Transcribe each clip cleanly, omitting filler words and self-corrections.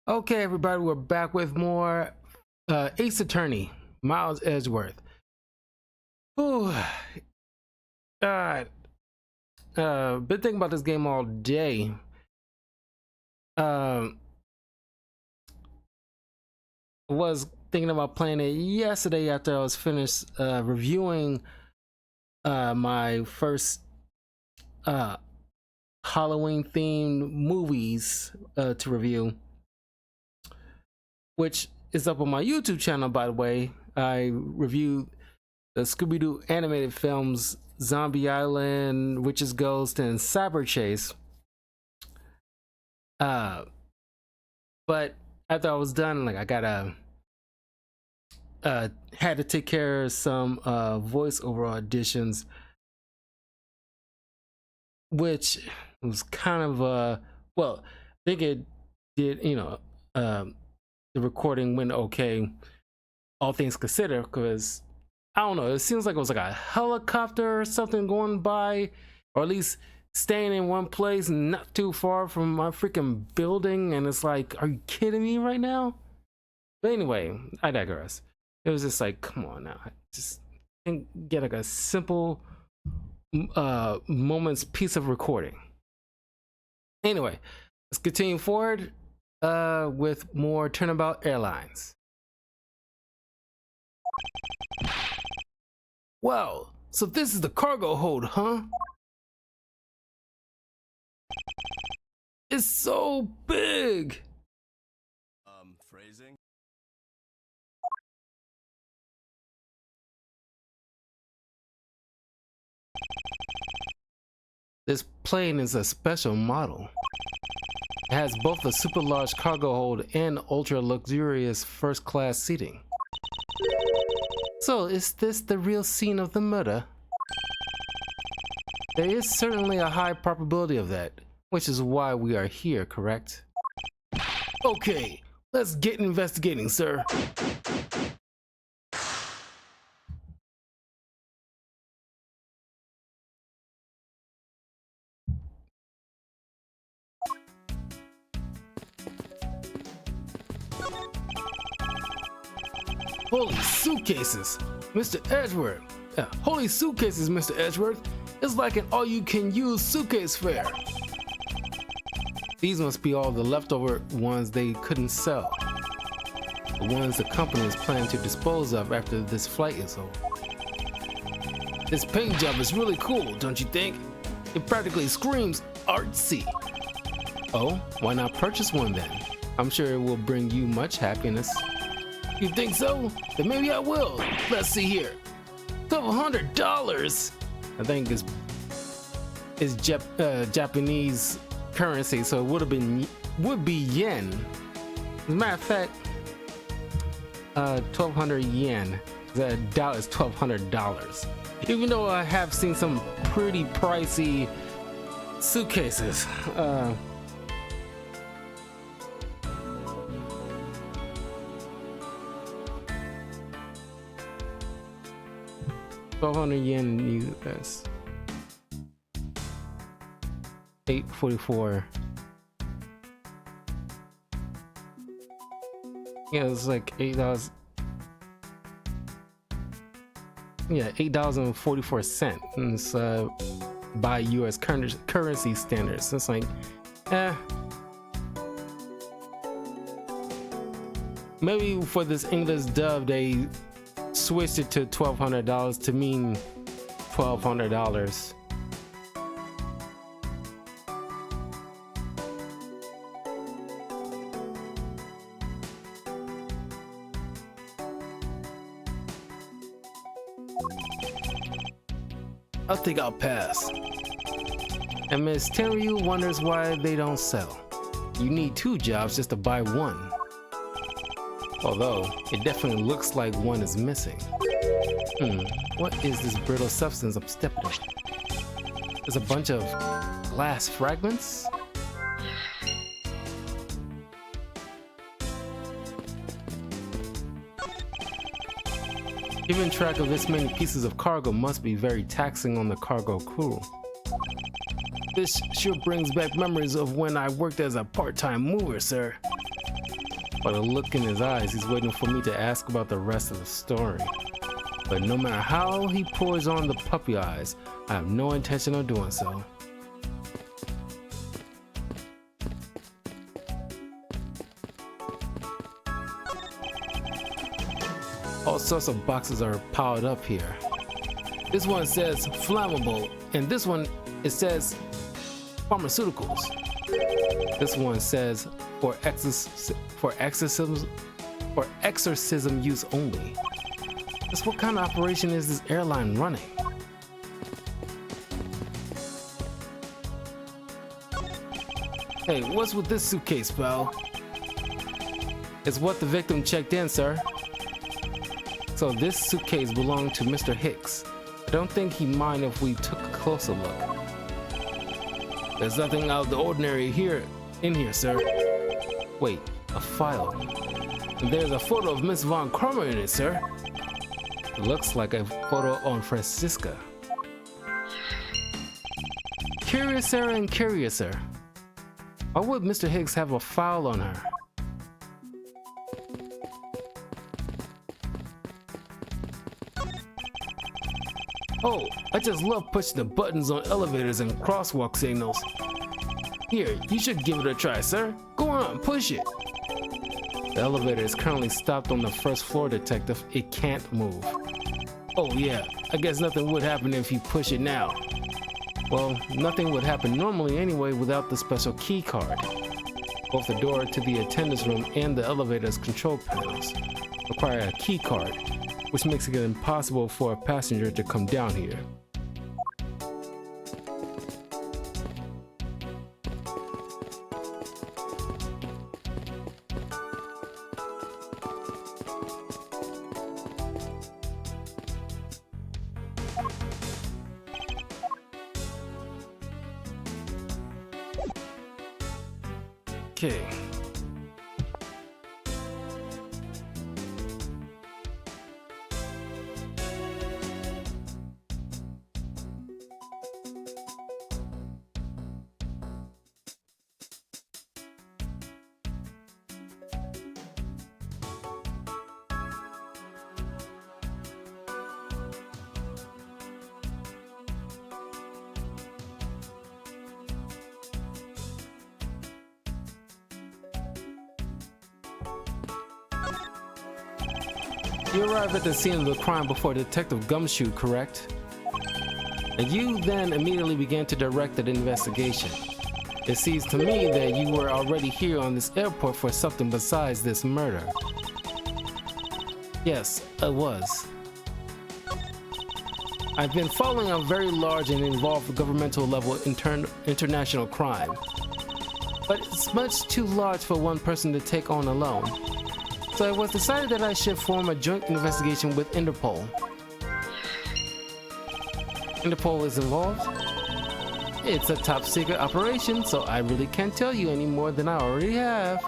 Okay, everybody, we're back with more Ace Attorney, Miles Edgeworth. Ooh, God, been thinking about this game all day. Was thinking about playing it yesterday after I was finished reviewing my first Halloween themed movies to review, which is up on my YouTube channel, by the way. I reviewed the Scooby-Doo animated films Zombie Island, Witch's Ghost, and Cyber Chase. But after I was done, like I gotta had to take care of some voiceover auditions, which was kind of well, I think it did, the recording went okay, all things considered, because I don't know, it seems like it was like a helicopter or something going by, or at least staying in one place not too far from my freaking building, and it's like, are you kidding me right now? But anyway, I digress. It was just like, come on now, just get like a simple moments piece of recording. Anyway, let's continue forward with more Turnabout Airlines. Wow, so this is the cargo hold, huh? It's so big. Phrasing? This plane is a special model. It has both a super large cargo hold and ultra luxurious first class seating. So, is this the real scene of the murder? There is certainly a high probability of that, which is why we are here, correct? Okay, let's get investigating, sir. Holy suitcases, Mr. Edgeworth. Holy suitcases, Mr. Edgeworth. It's like an all-you-can-use suitcase fair. These must be all the leftover ones they couldn't sell. The ones the company is planning to dispose of after this flight is over. This paint job is really cool, don't you think? It practically screams artsy. Oh, why not purchase one then? I'm sure it will bring you much happiness. You think so? Then maybe I will. Let's see here. $1,200. I think it's Japanese currency, so it would be yen. As a matter of fact, 1,200 yen. The doubt is $1,200. Even though I have seen some pretty pricey suitcases. $1,200 yen in US. 844. Yeah, it's like $8. Yeah, $8.44. And it's by US currency standards. It's like, maybe for this English dub they switched it to $1,200 to mean $1,200. I think I'll pass. And Miss Tenryu wonders why they don't sell. You need 2 jobs just to buy one. Although, it definitely looks like one is missing. What is this brittle substance I'm stepping on? There's a bunch of glass fragments? Keeping track of this many pieces of cargo must be very taxing on the cargo crew. This sure brings back memories of when I worked as a part-time mover, sir. By the look in his eyes, he's waiting for me to ask about the rest of the story. But no matter how he pours on the puppy eyes, I have no intention of doing so. All sorts of boxes are piled up here. This one says flammable, and this one it says pharmaceuticals. This one says for exorcism use only. Just what kind of operation is this airline running? Hey, what's with this suitcase, pal? It's what the victim checked in, sir. So this suitcase belonged to Mr. Hicks. I don't think he'd mind if we took a closer look. There's nothing out of the ordinary in here, sir. Wait, a file. And there's a photo of Miss Von Cromer in it, sir. It looks like a photo on Francisca. Curiouser and curiouser. Why would Mr. Hicks have a file on her? Oh, I just love pushing the buttons on elevators and crosswalk signals. Here, you should give it a try, sir. Go on, push it. The elevator is currently stopped on the first floor, detective. It can't move. Oh yeah, I guess nothing would happen if you push it now. Well, nothing would happen normally anyway without the special key card. Both the door to the attendance room and the elevator's control panels require a key card, which makes it impossible for a passenger to come down here. Okay. You arrive at the scene of the crime before Detective Gumshoe, correct? And you then immediately began to direct the investigation. It seems to me that you were already here on this airport for something besides this murder. Yes, I was. I've been following a very large and involved governmental level international crime. But it's much too large for one person to take on alone. So it was decided that I should form a joint investigation with Interpol. Interpol is involved? It's a top secret operation, so I really can't tell you any more than I already have.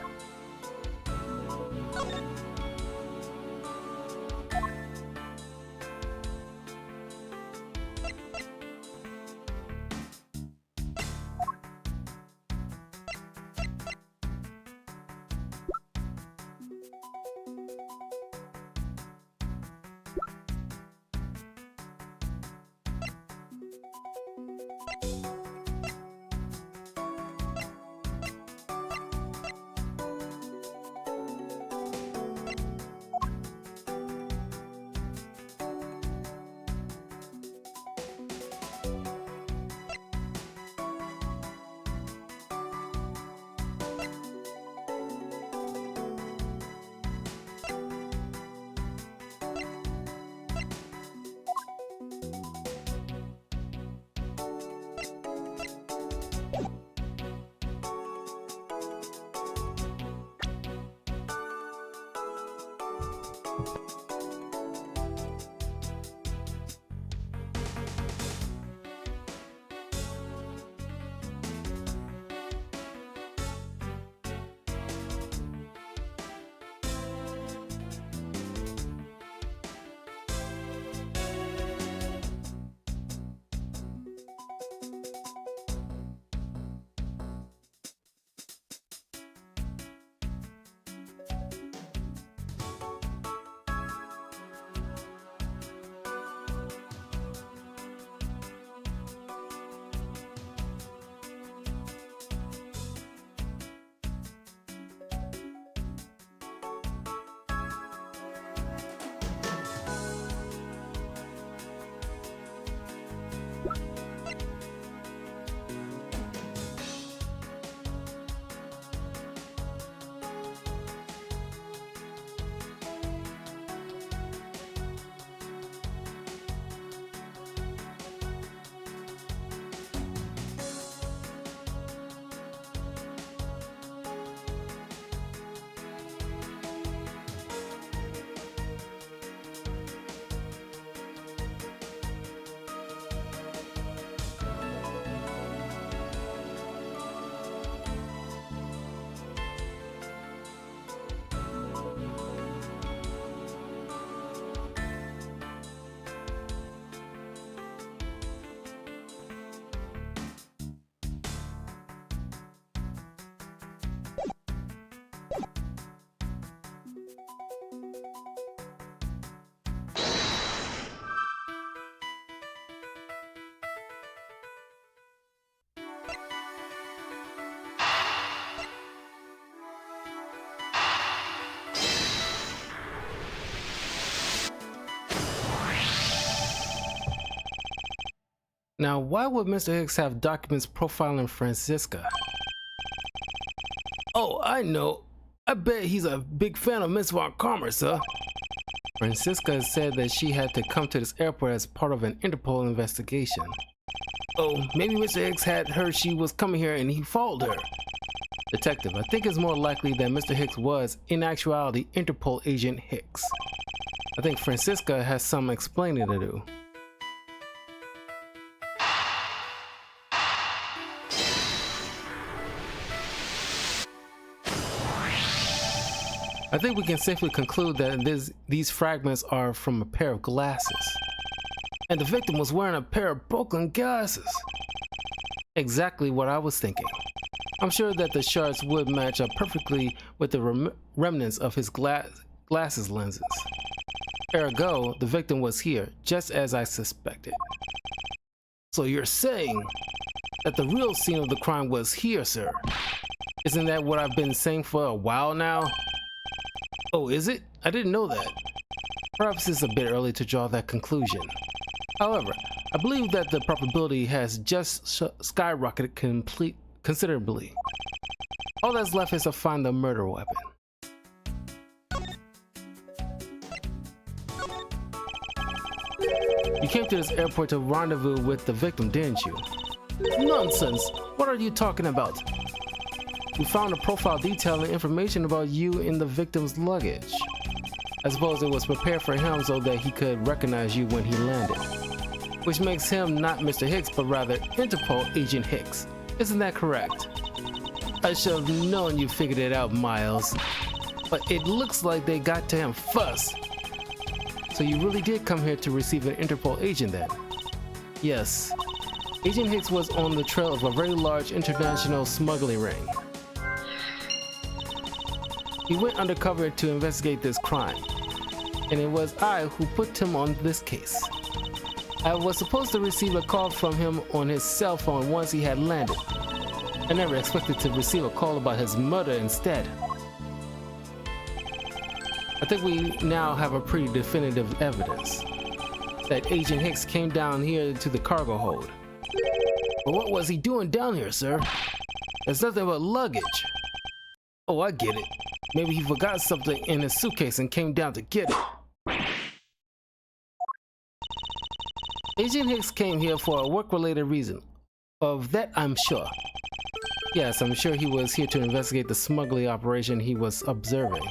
Now, why would Mr. Hicks have documents profiling Francisca? Oh, I know. I bet he's a big fan of Miss Von Karma, sir. Francisca said that she had to come to this airport as part of an Interpol investigation. Oh, maybe Mr. Hicks had heard she was coming here and he followed her. Detective, I think it's more likely that Mr. Hicks was, in actuality, Interpol agent Hicks. I think Francisca has some explaining to do. I think we can safely conclude that these fragments are from a pair of glasses. And the victim was wearing a pair of broken glasses. Exactly what I was thinking. I'm sure that the shards would match up perfectly with the remnants of his glasses lenses. Ergo, the victim was here, just as I suspected. So you're saying that the real scene of the crime was here, sir? Isn't that what I've been saying for a while now? Oh, is it? I didn't know that. Perhaps it's a bit early to draw that conclusion. However, I believe that the probability has just skyrocketed considerably. All that's left is to find the murder weapon. You came to this airport to rendezvous with the victim, didn't you? Nonsense! What are you talking about? We found a profile detailing information about you in the victim's luggage. I suppose it was prepared for him so that he could recognize you when he landed. Which makes him not Mr. Hicks, but rather Interpol Agent Hicks. Isn't that correct? I should have known you figured it out, Miles. But it looks like they got to him first. So you really did come here to receive an Interpol agent then? Yes. Agent Hicks was on the trail of a very large international smuggling ring. He went undercover to investigate this crime, and it was I who put him on this case. I was supposed to receive a call from him on his cell phone once he had landed. I never expected to receive a call about his murder instead. I think we now have a pretty definitive evidence that Agent Hicks came down here to the cargo hold. But what was he doing down here, sir? There's nothing but luggage. Oh, I get it. Maybe he forgot something in his suitcase and came down to get it. Agent Hicks came here for a work-related reason. Of that, I'm sure. Yes, I'm sure he was here to investigate the smuggling operation he was observing.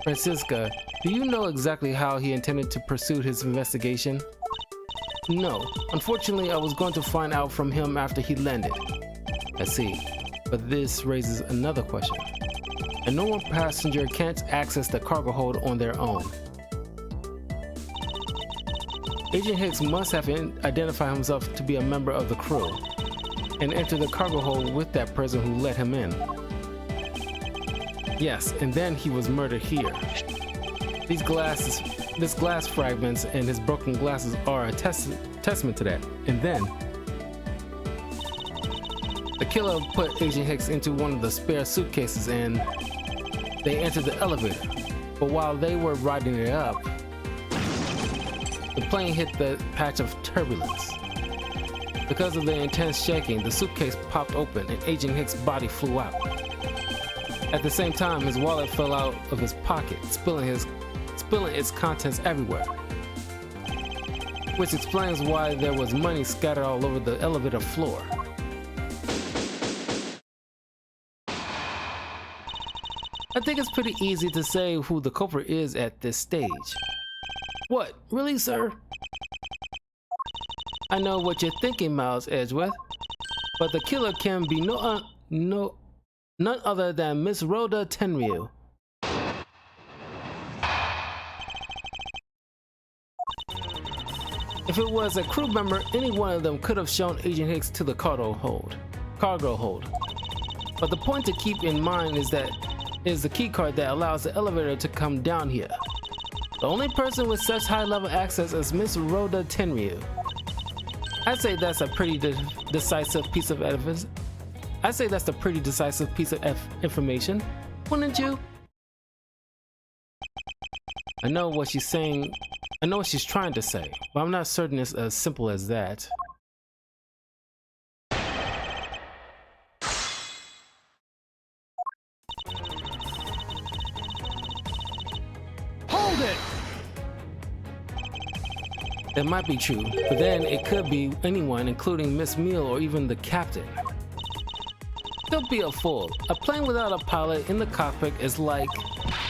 Francisca, do you know exactly how he intended to pursue his investigation? No. Unfortunately, I was going to find out from him after he landed. I see. But this raises another question. A normal passenger can't access the cargo hold on their own. Agent Hicks must have identified himself to be a member of the crew and entered the cargo hold with that person who let him in. Yes, and then he was murdered here. This glass fragments and his broken glasses are a testament to that. And then the killer put Agent Hicks into one of the spare suitcases and they entered the elevator. But while they were riding it up, the plane hit the patch of turbulence. Because of the intense shaking, the suitcase popped open and Agent Hicks' body flew out. At the same time, his wallet fell out of his pocket, spilling its contents everywhere. Which explains why there was money scattered all over the elevator floor. I think it's pretty easy to say who the culprit is at this stage. What? Really, sir? I know what you're thinking, Miles Edgeworth, but the killer can be none other than Miss Rhoda Tenryu. If it was a crew member, any one of them could have shown Agent Hicks to the cargo hold. But the point to keep in mind is the key card that allows the elevator to come down here. The only person with such high-level access is Miss Rhoda Tenryu. I'd say that's a pretty decisive piece of evidence. I'd say that's a pretty decisive piece of information, wouldn't you? I know what she's saying. I know what she's trying to say, but I'm not certain it's as simple as that. That might be true, but then it could be anyone, including Miss Meal or even the captain. Don't be a fool. A plane without a pilot in the cockpit is like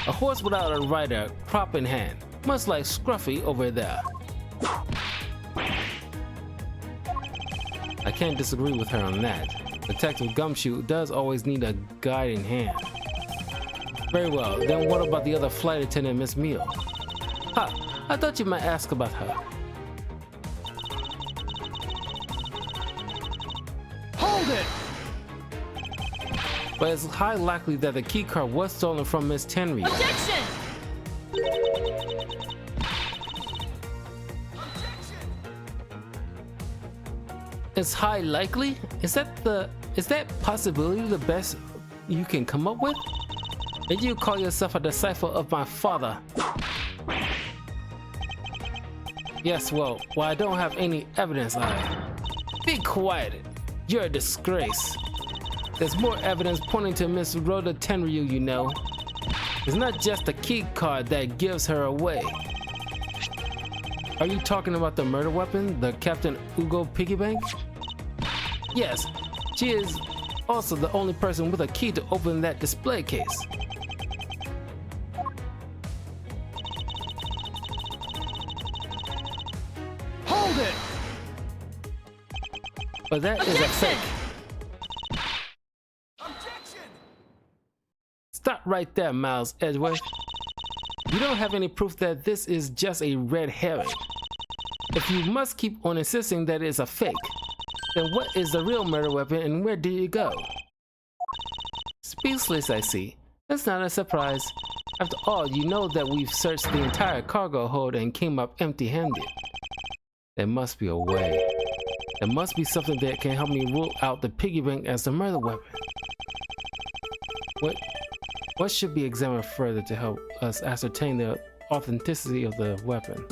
a horse without a rider, prop in hand, much like Scruffy over there. I can't disagree with her on that. Detective Gumshoe does always need a guiding hand. Very well, then what about the other flight attendant, Miss Meal? Ha, I thought you might ask about her. Hold it! But it's highly likely that the key card was stolen from Miss Tenryu. Objection! It's highly likely? Is that possibility the best you can come up with? Did you call yourself a disciple of my father? Yes, well, I don't have any evidence, Be quiet. You're a disgrace. There's more evidence pointing to Miss Rhoda Tenryu, you know. It's not just the key card that gives her away. Are you talking about the murder weapon, the Captain Ugo piggy bank? Yes, she is also the only person with a key to open that display case. Hold it! But that is a fake. Objection! Stop right there, Miles Edgeworth. You don't have any proof that this is just a red herring. If you must keep on insisting that it's a fake, then what is the real murder weapon and where did it go? Speechless, I see. That's not a surprise. After all, you know that we've searched the entire cargo hold and came up empty-handed. There must be a way. There must be something that can help me rule out the piggy bank as the murder weapon. What should be examined further to help us ascertain the authenticity of the weapon?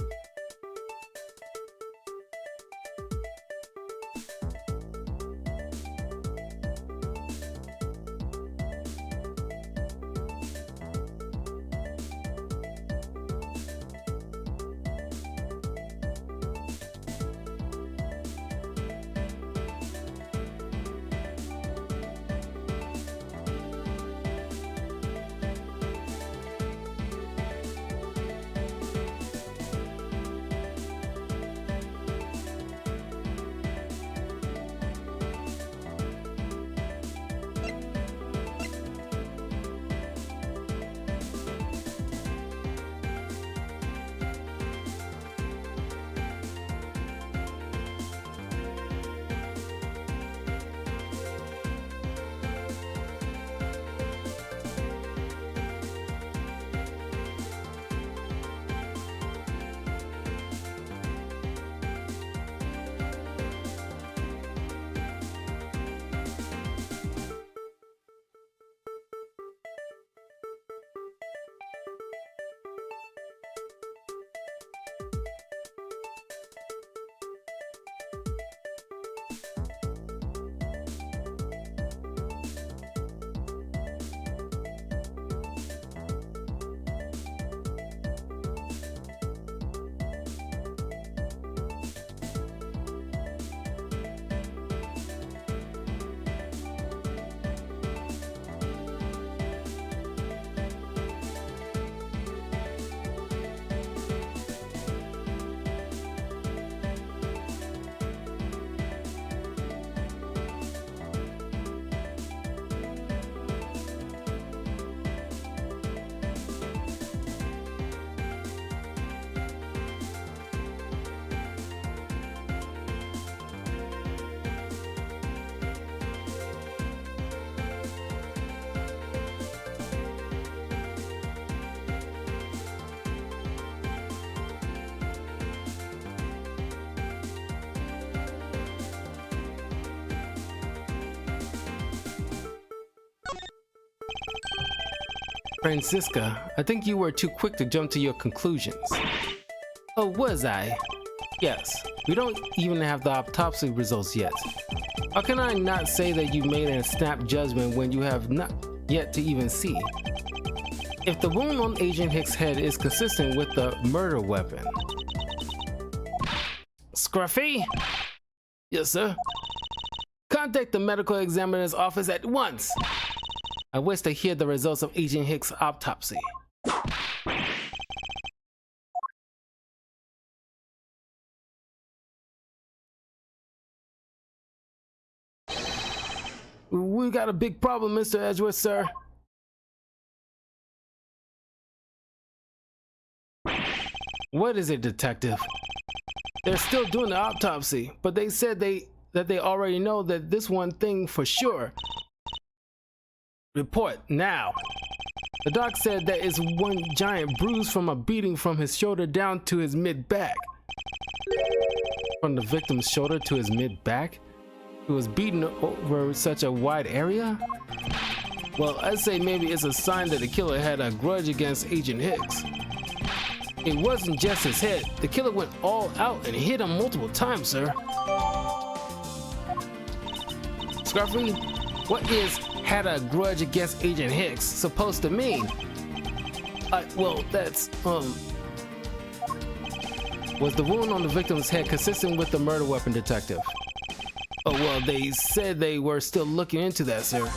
Francisca, I think you were too quick to jump to your conclusions. Oh, was I? Yes, we don't even have the autopsy results yet. How can I not say that you made a snap judgment when you have not yet to even see? If the wound on Agent Hicks' head is consistent with the murder weapon, Scruffy? Yes, sir. Contact the medical examiner's office at once. I wish to hear the results of Agent Hicks' autopsy. We got a big problem, Mr. Edgeworth, sir. What is it, detective? They're still doing the autopsy, but they said that they already know that this one thing for sure. Report now. The doc said that it's one giant bruise from a beating from his shoulder down to his mid-back. From the victim's shoulder to his mid-back? He was beaten over such a wide area? Well, I'd say maybe it's a sign that the killer had a grudge against Agent Hicks. It wasn't just his head. The killer went all out and hit him multiple times, sir. Scruffy, what is "had a grudge against Agent Hicks" supposed to mean? Well, that's, Was the wound on the victim's head consistent with the murder weapon, detective? Oh, well, they said they were still looking into that, sir.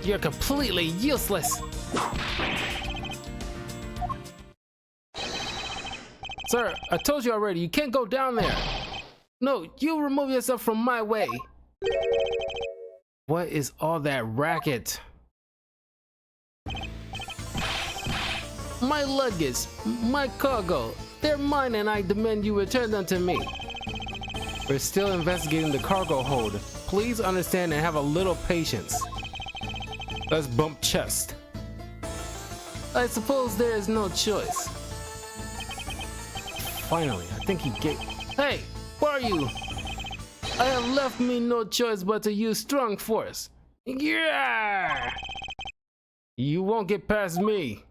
You're completely useless. Sir, I told you already, you can't go down there. No, you remove yourself from my way. What is all that racket? My luggage, my cargo, they're mine and I demand you return them to me. We're still investigating the cargo hold. Please understand and have a little patience. Let's bump chest. I suppose there is no choice. Finally, I think he gave. Hey, where are you? I have left me no choice but to use strong force. Yeah! You won't get past me.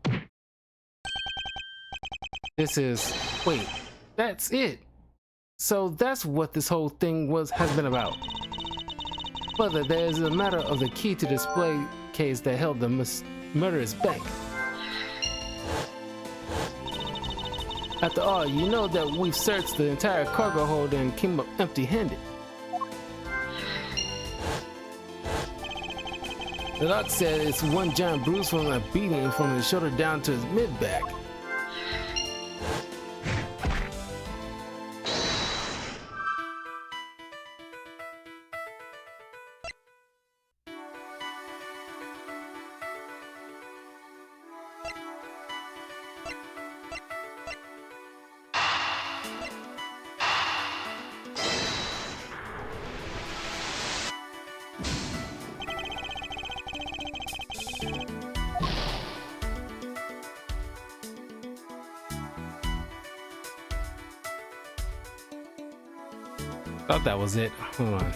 This is. Wait, that's it. So that's what this whole thing has been about. Further, there is a matter of the key to display case that held the murderous bank. After all, you know that we've searched the entire cargo hold and came up empty-handed. The doc said it's one giant bruise from a beating from his shoulder down to his mid-back. Thought that was it. Hold on.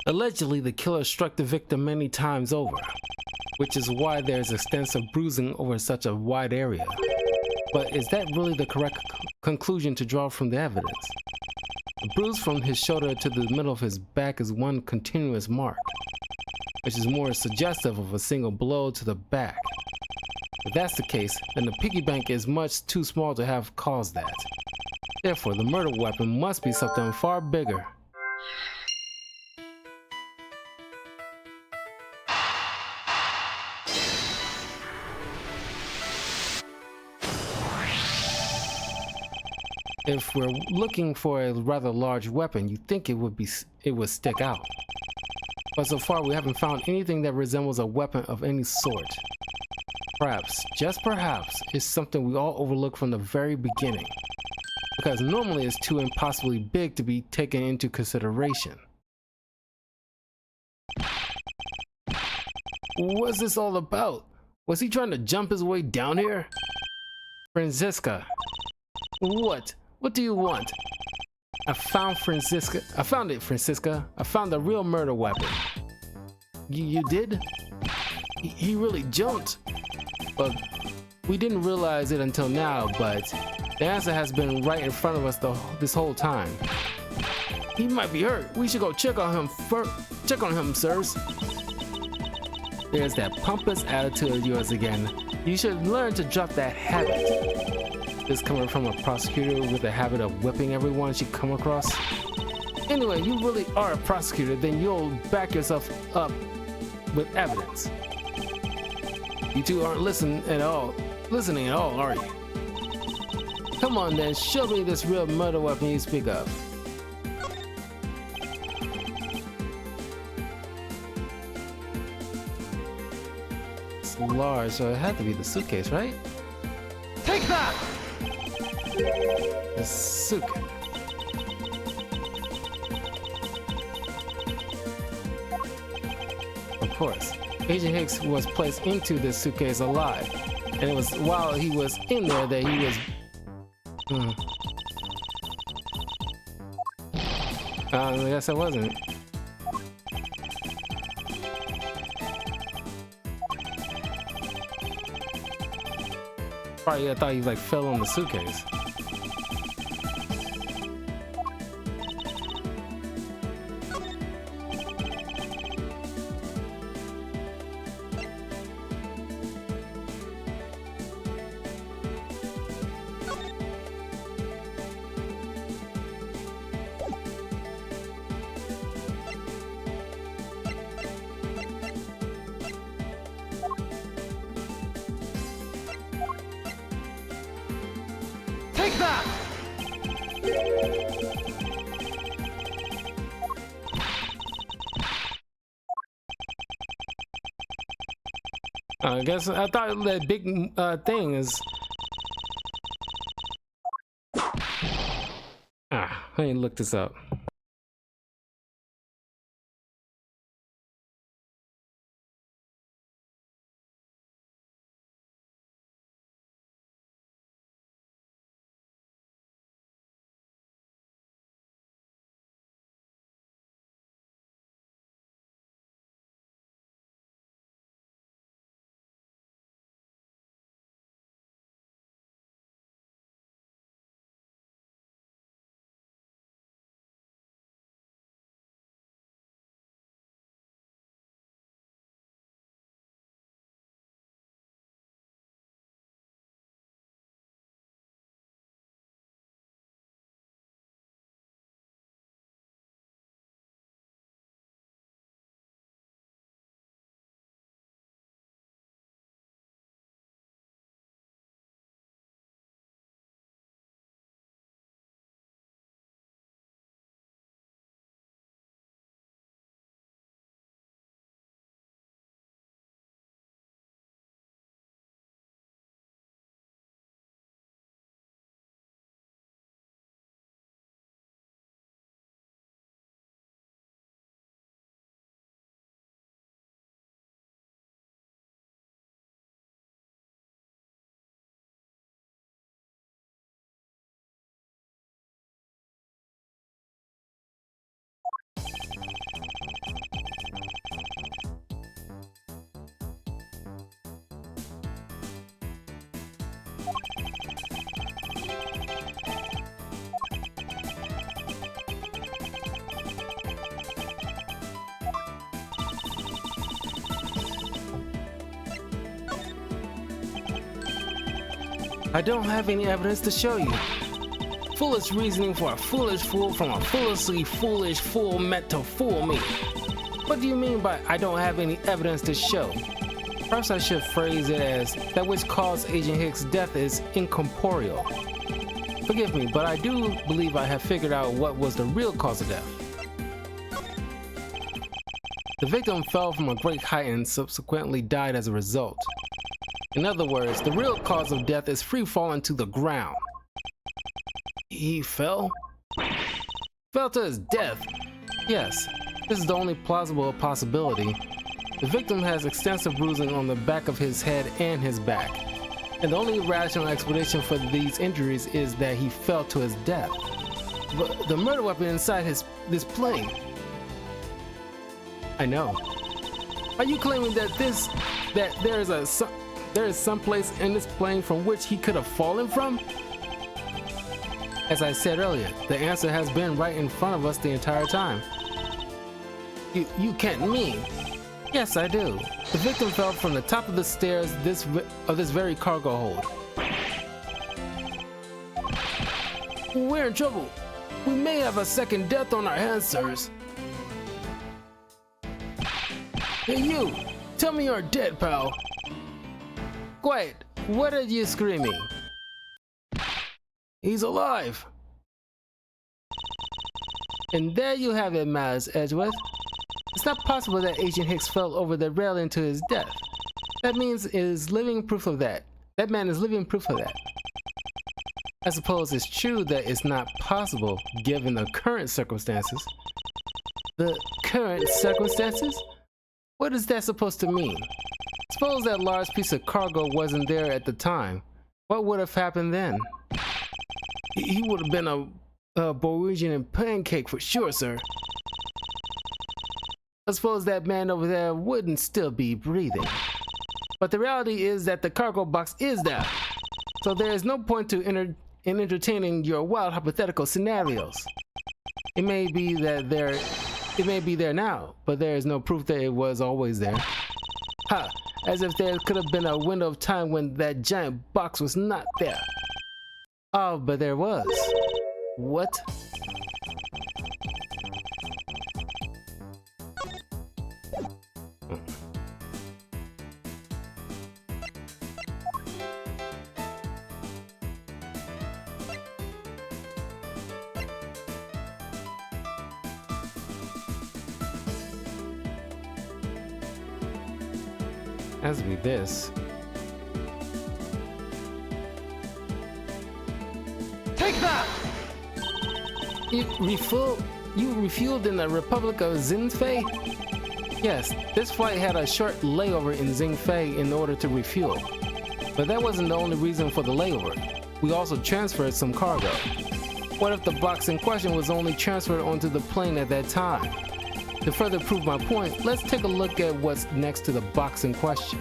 Allegedly, the killer struck the victim many times over, which is why there's extensive bruising over such a wide area. But is that really the correct conclusion to draw from the evidence? The bruise from his shoulder to the middle of his back is one continuous mark, which is more suggestive of a single blow to the back. If that's the case, then the piggy bank is much too small to have caused that. Therefore, the murder weapon must be something far bigger. If we're looking for a rather large weapon, you'd think it would stick out. But so far we haven't found anything that resembles a weapon of any sort. Perhaps, just perhaps, it's something we all overlook from the very beginning. Because normally it's too impossibly big to be taken into consideration. What's this all about? Was he trying to jump his way down here? Franziska. What? What do you want? I found it, Franziska. I found the real murder weapon. You did? He really jumped. Well, we didn't realize it until now, but the answer has been right in front of us this whole time. He might be hurt. We should go check on him first. Check on him, sirs. There's that pompous attitude of yours again. You should learn to drop that habit. This coming from a prosecutor with a habit of whipping everyone she come across. Anyway, you really are a prosecutor, then you'll back yourself up with evidence. You two aren't listening at all, are you? Come on then, show me this real murder weapon you speak of. It's large, so it had to be the suitcase, right? Take that! The suitcase. Of course, Agent Hicks was placed into this suitcase alive, and it was while he was in there that he was. I guess it wasn't. Probably I thought he like fell on the suitcase. Take that! I guess I thought that big thing is. I need to look this up. I don't have any evidence to show you. Foolish reasoning for a foolish fool from a foolishly foolish fool meant to fool me. What do you mean by I don't have any evidence to show? Perhaps I should phrase it as that which caused Agent Hicks' death is incorporeal. Forgive me, but I do believe I have figured out what was the real cause of death. The victim fell from a great height and subsequently died as a result. In other words, the real cause of death is free falling to the ground. He fell? Fell to his death? Yes, this is the only plausible possibility. The victim has extensive bruising on the back of his head and his back, and the only rational explanation for these injuries is that he fell to his death. But the murder weapon inside this plane. I know. Are you claiming that there is some place in this plane from which he could have fallen from? As I said earlier, the answer has been right in front of us the entire time. You can't mean. Yes, I do. The victim fell from the top of the stairs of this very cargo hold. We're in trouble. We may have a second death on our hands, sirs. Hey you! Tell me you're dead, pal. Quiet! What are you screaming? He's alive! And there you have it, Miles Edgeworth. It's not possible that Agent Hicks fell over the railing to his death. That means is living proof of that. That man is living proof of that. I suppose it's true that it's not possible given the current circumstances. The current circumstances? What is that supposed to mean? Suppose that large piece of cargo wasn't there at the time. What would have happened then? He would have been a Norwegian pancake for sure, sir. I suppose that man over there wouldn't still be breathing. But the reality is that the cargo box is there. So there is no point in entertaining your wild hypothetical scenarios. It may be there now, but there is no proof that it was always there. Ha! As if there could have been a window of time when that giant box was not there. Oh, but there was. What? Has to be this. Take that! You refueled in the Republic of Xingfei? Yes, this flight had a short layover in Xingfei in order to refuel. But that wasn't the only reason for the layover. We also transferred some cargo. What if the box in question was only transferred onto the plane at that time? To further prove my point, let's take a look at what's next to the box in question.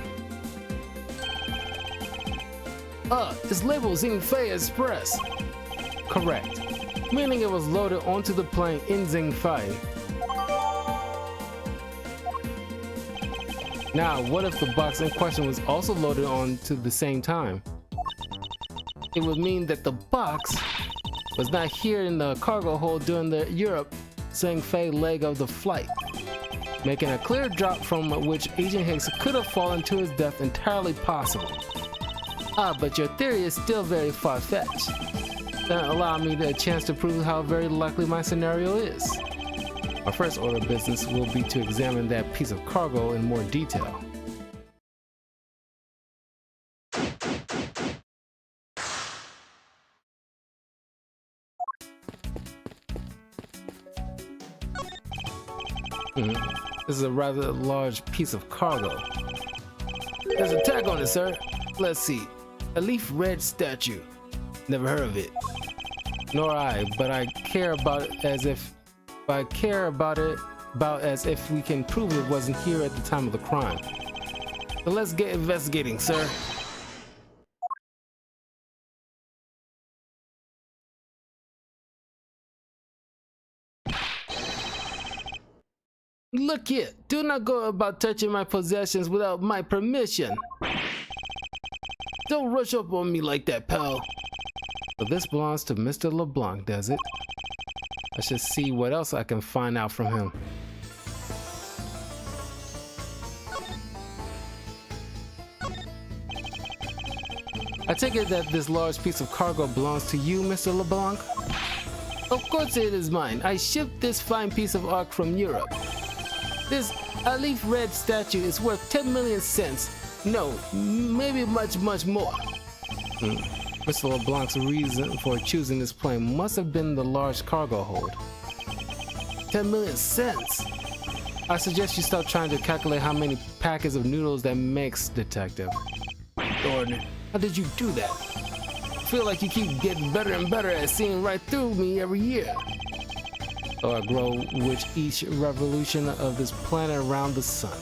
It's labeled Xingfei Express. Correct. Meaning it was loaded onto the plane in Xingfei. Now, what if the box in question was also loaded on to the same time? It would mean that the box was not here in the cargo hold during the Europe Xingfei leg of the flight, making a clear drop from which Agent Hicks could have fallen to his death entirely possible. But your theory is still very far-fetched. Then allow me the chance to prove how very likely my scenario is. My first order of business will be to examine that piece of cargo in more detail. This is a rather large piece of cargo. There's a tag on it, sir. Let's see. A leaf red statue. Never heard of it. Nor I, but I care about it as if we can prove it wasn't here at the time of the crime. So let's get investigating, sir. Look here, do not go about touching my possessions without my permission. Don't rush up on me like that, pal. So this belongs to Mr. LeBlanc, does it? I should see what else I can find out from him. I take it that this large piece of cargo belongs to you, Mr. LeBlanc? Of course it is mine. I shipped this fine piece of art from Europe. This Alif Red statue is worth 10 million cents. No, maybe much more. Mr. LeBlanc's reason for choosing this plane must have been the large cargo hold. 10 million cents? I suggest you stop trying to calculate how many packets of noodles that makes, Detective. Gordon, how did you do that? I feel like you keep getting better and better at seeing right through me every year. So I grow with each revolution of this planet around the sun.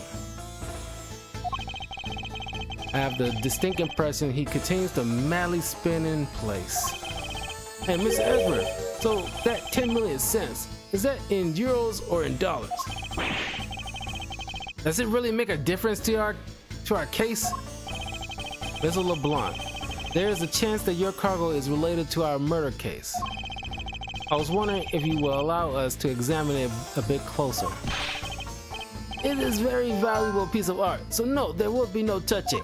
I have the distinct impression he continues to madly spin in place. Hey, Mr. Edward, so that 10 million cents, is that in euros or in dollars? Does it really make a difference to our case? Mr. LeBlanc, there is a chance that your cargo is related to our murder case. I was wondering if you will allow us to examine it a bit closer. It is a very valuable piece of art, so no, there will be no touching.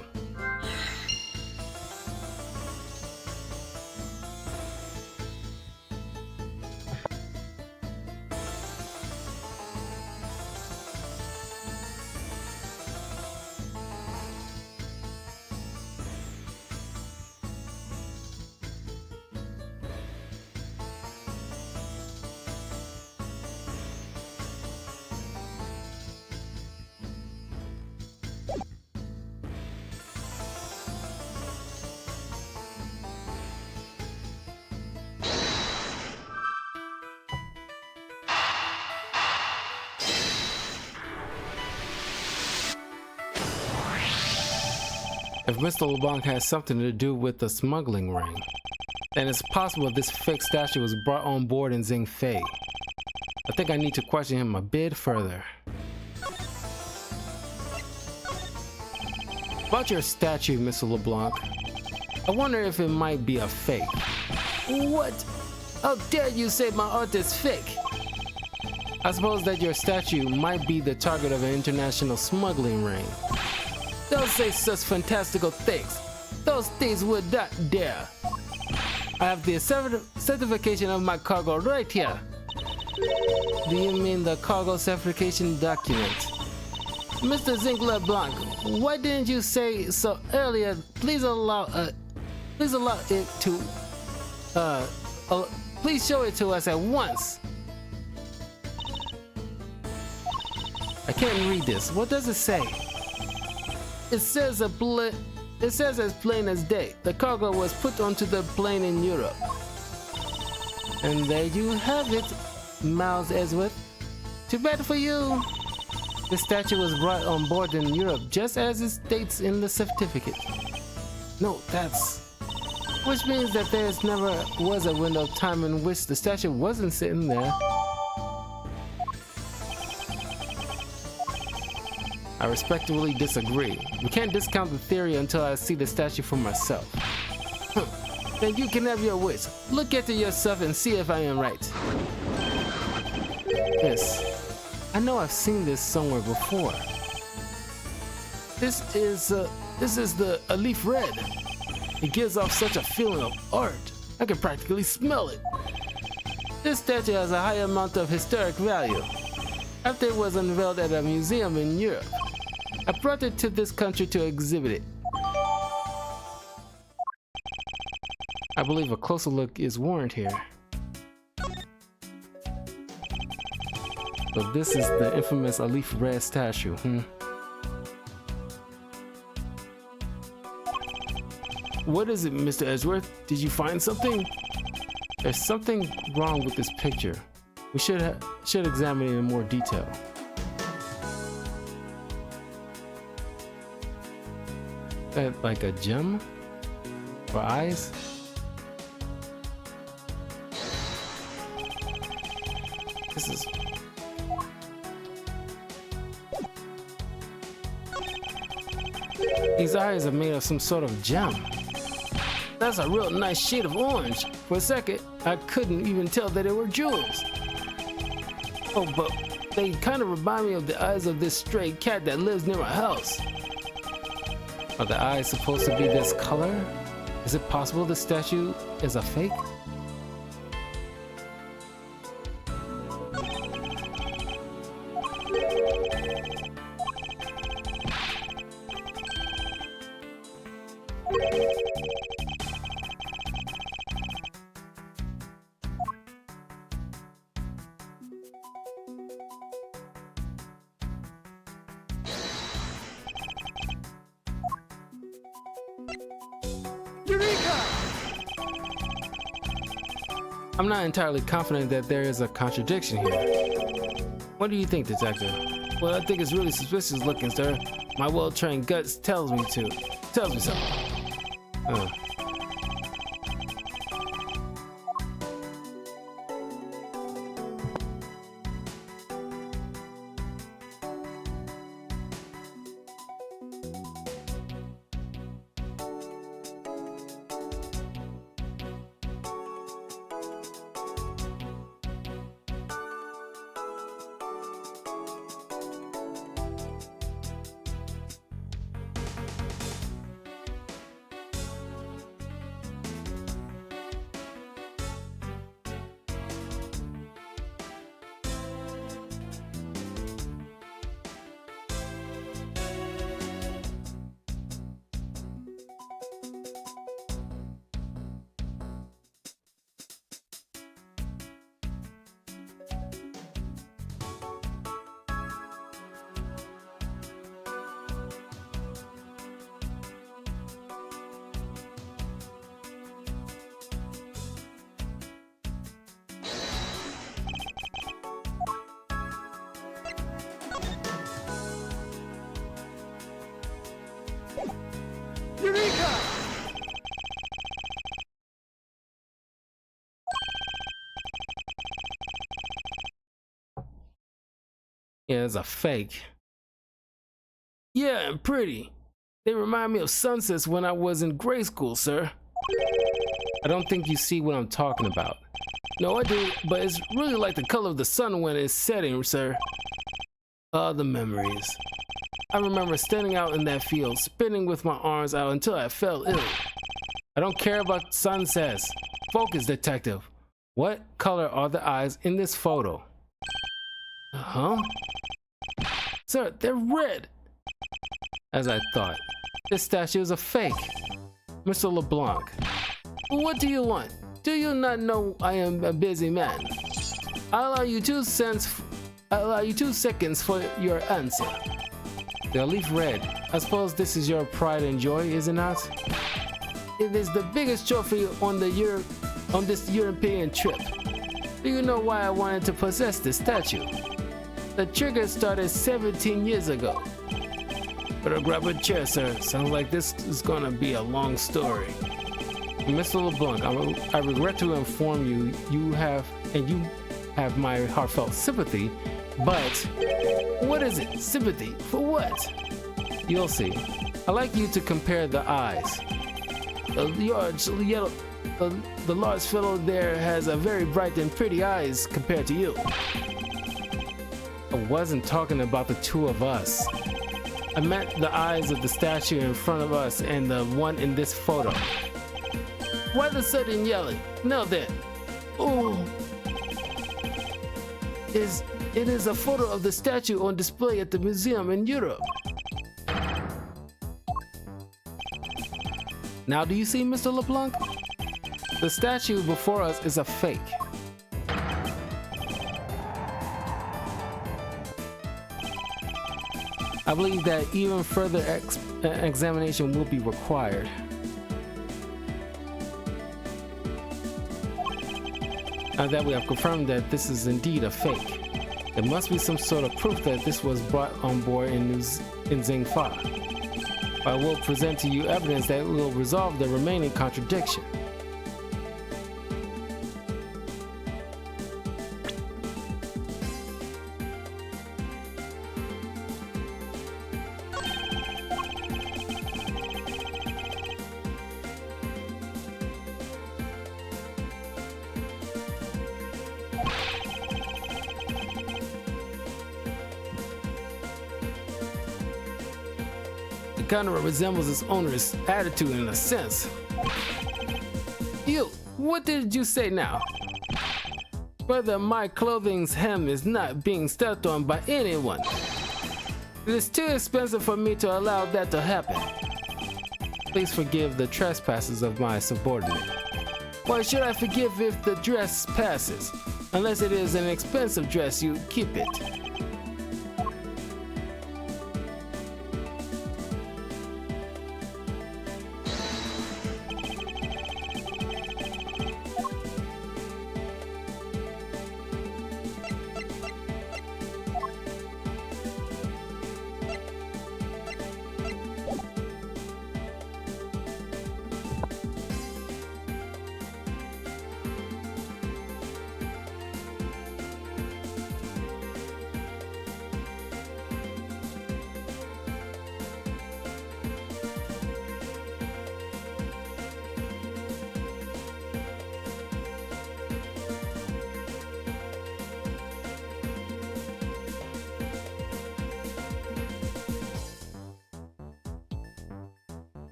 If Mr. LeBlanc has something to do with the smuggling ring, then it's possible this fake statue was brought on board in Zingfei. I think I need to question him a bit further. About your statue, Mr. LeBlanc, I wonder if it might be a fake. What? How dare you say my art is fake? I suppose that your statue might be the target of an international smuggling ring. Don't say such fantastical things. Those things would not dare. I have the certification of my cargo right here. Do you mean the cargo certification document? Mr. Zinc LeBlanc, why didn't you say so earlier? Please allow it to, please show it to us at once. I can't read this. What does it say? It says as plain as day. The cargo was put onto the plane in Europe. And there you have it, Miles Edgeworth. Too bad for you. The statue was brought on board in Europe just as it states in the certificate. No, which means that there never was a window of time in which the statue wasn't sitting there. I respectfully disagree. We can't discount the theory until I see the statue for myself. Then you can have your wish. Look at it yourself and see if I am right. I know I've seen this somewhere before. This is the Alif Red. It gives off such a feeling of art. I can practically smell it. This statue has a high amount of historic value. After it was unveiled at a museum in Europe, I brought it to this country to exhibit it. I believe a closer look is warranted here. So this is the infamous Alif Red statue, What is it, Mr. Edgeworth? Did you find something? There's something wrong with this picture. We should examine it in more detail. That like a gem? For eyes? This is... These eyes are made of some sort of gem. That's a real nice shade of orange. For a second, I couldn't even tell that they were jewels. Oh, but they kind of remind me of the eyes of this stray cat that lives near my house. Are the eyes supposed to be this color? Is it possible the statue is a fake? Eureka! I'm not entirely confident that there is a contradiction here. What do you think, Detective? Well, I think it's really suspicious looking, sir. My well-trained guts tells me so. Oh. Eureka! Yeah, it's a fake. Yeah, and pretty. They remind me of sunsets when I was in grade school, sir. I don't think you see what I'm talking about. No, I do, but it's really like the color of the sun when it's setting, sir. Ah, the memories. I remember standing out in that field, spinning with my arms out until I fell ill. I don't care about sunsets. Focus, Detective. What color are the eyes in this photo? Huh? Sir, they're red! As I thought. This statue is a fake. Mr. LeBlanc. What do you want? Do you not know I am a busy man? I'll allow you 2 seconds for your answer. They'll leave red. I suppose this is your pride and joy, is it not? It is the biggest trophy on this European trip. Do you know why I wanted to possess this statue? The trigger started 17 years ago. Better grab a chair, sir. Sounds like this is gonna be a long story. Mr. LeBlanc, I regret to inform you, you have my heartfelt sympathy, but what is it? Sympathy for what? You'll see. I'd like you to compare the eyes. The large fellow there has a very bright and pretty eyes compared to you. I wasn't talking about the 2 of us. I meant the eyes of the statue in front of us and the one in this photo. Why the sudden yelling? Now then. Oh. It is a photo of the statue on display at the museum in Europe. Now do you see, Mr. LeBlanc? The statue before us is a fake. I believe that even further examination will be required. Now that we have confirmed that this is indeed a fake, there must be some sort of proof that this was brought on board in Zingfa. I will present to you evidence that will resolve the remaining contradiction. kind of resembles its owner's attitude in a sense. You, what did you say now? Whether my clothing's hem is not being stepped on by anyone. It is too expensive for me to allow that to happen. Please forgive the trespasses of my subordinate. Why should I forgive if the dress passes? Unless it is an expensive dress, you keep it.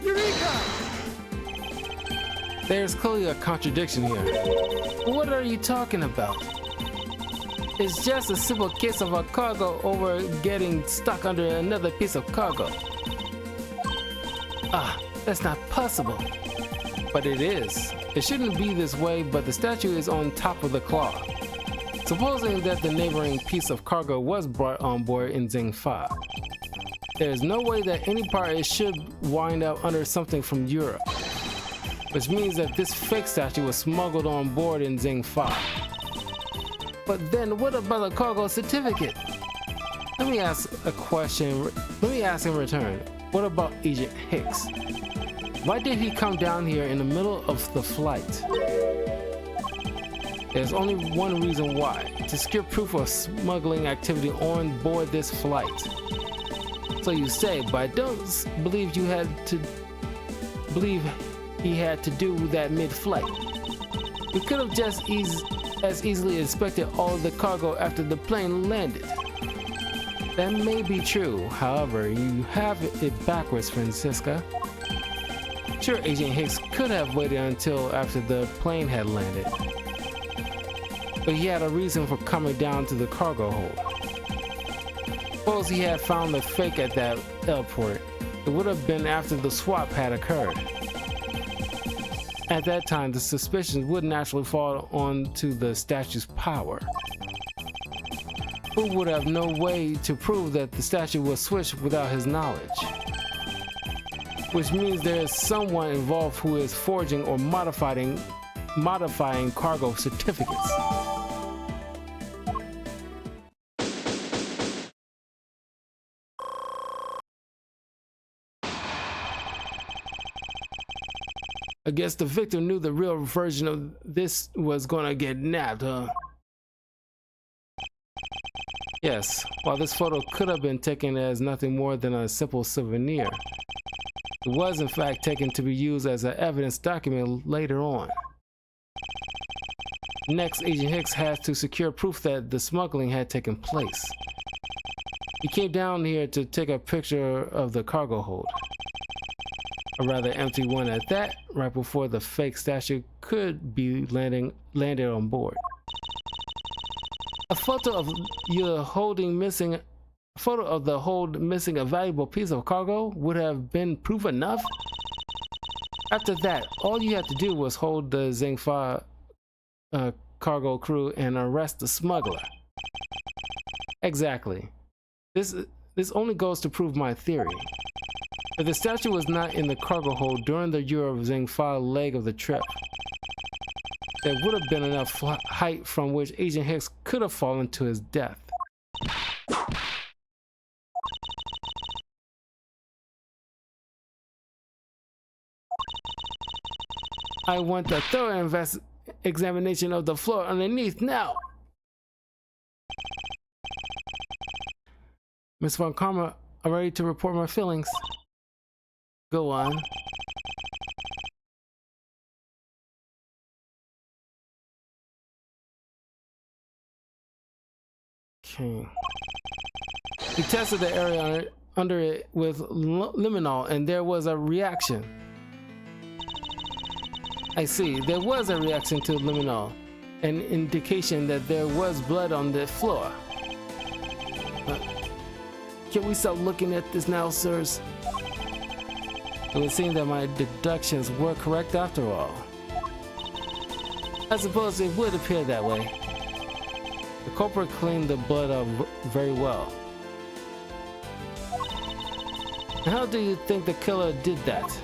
Eureka! There's clearly a contradiction here. What are you talking about? It's just a simple case of a cargo over getting stuck under another piece of cargo. Ah, that's not possible. But it is. It shouldn't be this way, but the statue is on top of the claw. Supposing that the neighboring piece of cargo was brought on board in Zing Fa, there is no way that any part should wind up under something from Europe, which means that this fake statue was smuggled on board in Zing Fa. But then what about the cargo certificate? Let me ask a question. Let me ask in return. What about Agent Hicks? Why did he come down here in the middle of the flight? There's only one reason why: to secure proof of smuggling activity on board this flight. So you say, but I don't believe he had to do that mid-flight. We could have just as easily inspected all of the cargo after the plane landed. That may be true, however, you have it backwards, Francisca. Sure, Agent Hicks could have waited until after the plane had landed, but he had a reason for coming down to the cargo hold. Suppose he had found the fake at that airport. It would have been after the swap had occurred. At that time, the suspicions would naturally fall onto the statue's power, who would have no way to prove that the statue was switched without his knowledge. Which means there is someone involved who is forging or modifying cargo certificates. I guess the victim knew the real version of this was gonna get nabbed, huh? Yes, while this photo could have been taken as nothing more than a simple souvenir, it was in fact taken to be used as an evidence document later on. Next, Agent Hicks has to secure proof that the smuggling had taken place. He came down here to take a picture of the cargo hold. A rather empty one at that, right before the fake statue could be landed on board. A photo of the hold missing a valuable piece of cargo would have been proof enough. After that, all you had to do was hold the Zing Fa cargo crew and arrest the smuggler. Exactly. This only goes to prove my theory. If the statue was not in the cargo hold during the Eurozing file leg of the trip, there would have been enough height from which Agent Hicks could have fallen to his death. I want a thorough examination of the floor underneath now. Miss Von Karma, I'm ready to report my feelings. Go on. Okay. We tested the area under it with limonol and there was a reaction. I see, there was a reaction to limonol, an indication that there was blood on the floor. Can we stop looking at this now, sirs? It would seem that my deductions were correct after all. I suppose it would appear that way. The culprit cleaned the blood up very well. How do you think the killer did that?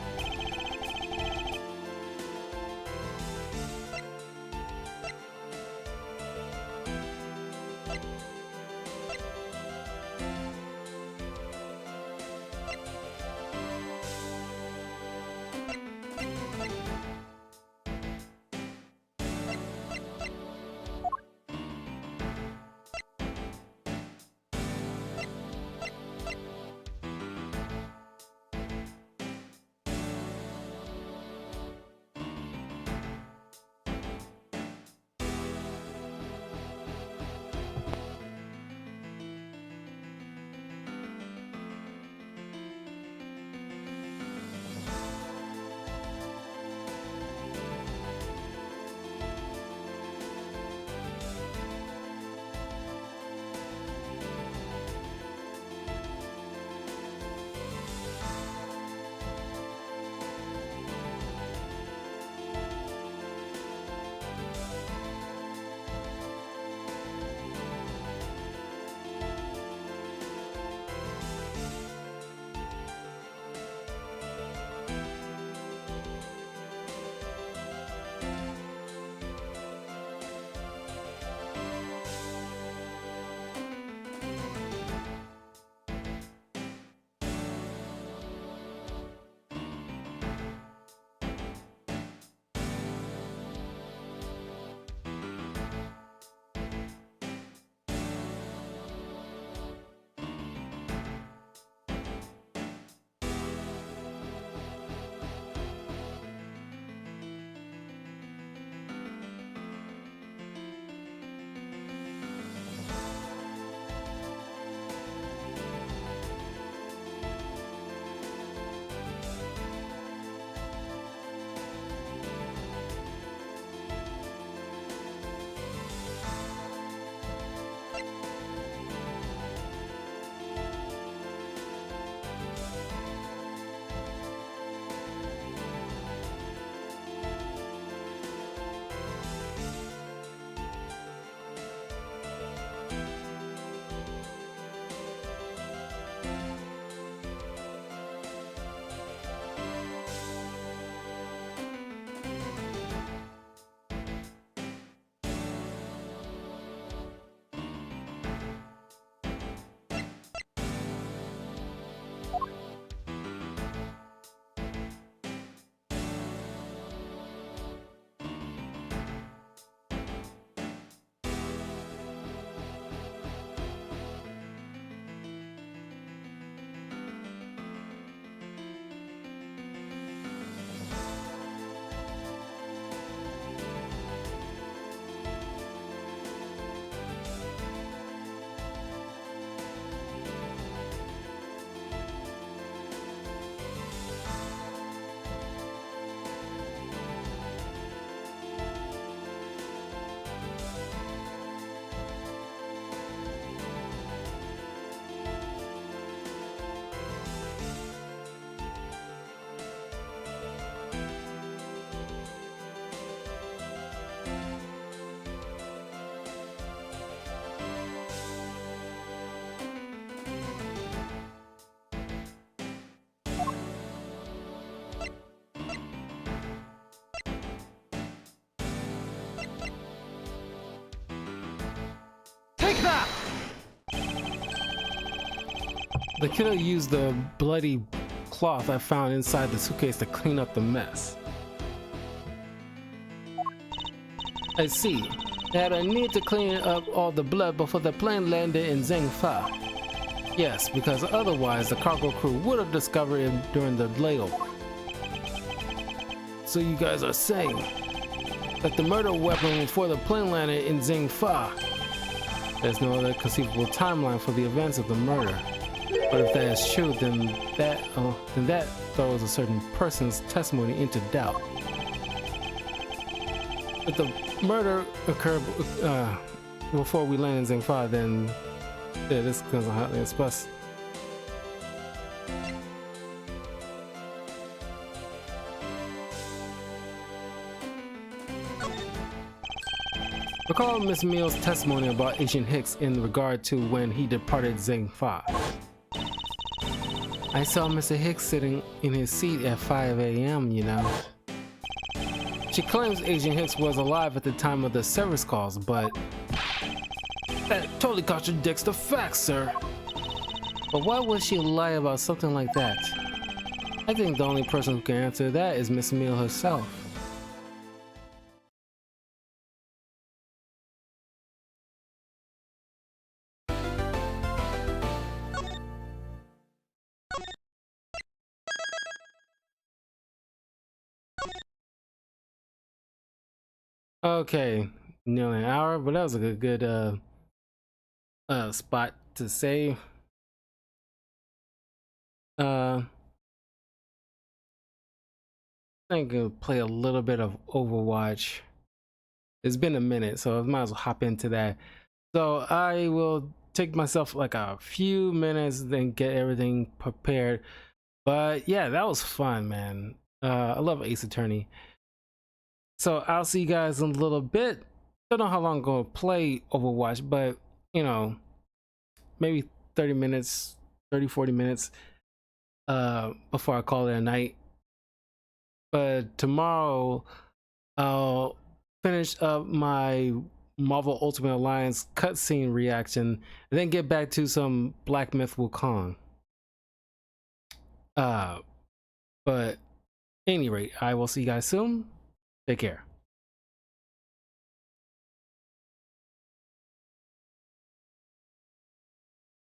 The killer used the bloody cloth I found inside the suitcase to clean up the mess. I see. They had a need to clean up all the blood before the plane landed in Zhengfa. Yes, because otherwise the cargo crew would have discovered it during the layover. So you guys are saying that the murder weapon before the plane landed in Zhengfa. There's no other conceivable timeline for the events of the murder. But if that is true, then that throws a certain person's testimony into doubt. If the murder occurred before we landed in Zhengfa, then yeah, this becomes a hotly express. Recall Miss Mill's testimony about Agent Hicks in regard to when he departed Zhengfa. I saw Mr. Hicks sitting in his seat at 5 a.m., you know. She claims Agent Hicks was alive at the time of the service calls, but that totally contradicts the facts, sir. But why would she lie about something like that? I think the only person who can answer that is Miss Mill herself. Okay, nearly an hour, but that was a good spot to save. I think I'll play a little bit of Overwatch. It's been a minute, so I might as well hop into that. So I will take myself like a few minutes, then get everything prepared. But yeah, that was fun, man. I love Ace Attorney. So I'll see you guys in a little bit. Don't know how long I'm gonna play Overwatch, but you know, maybe 30 minutes, 40 minutes before I call it a night. But tomorrow I'll finish up my Marvel Ultimate Alliance cutscene reaction and then get back to some Black Myth Wukong. But at any rate, I will see you guys soon. Take care.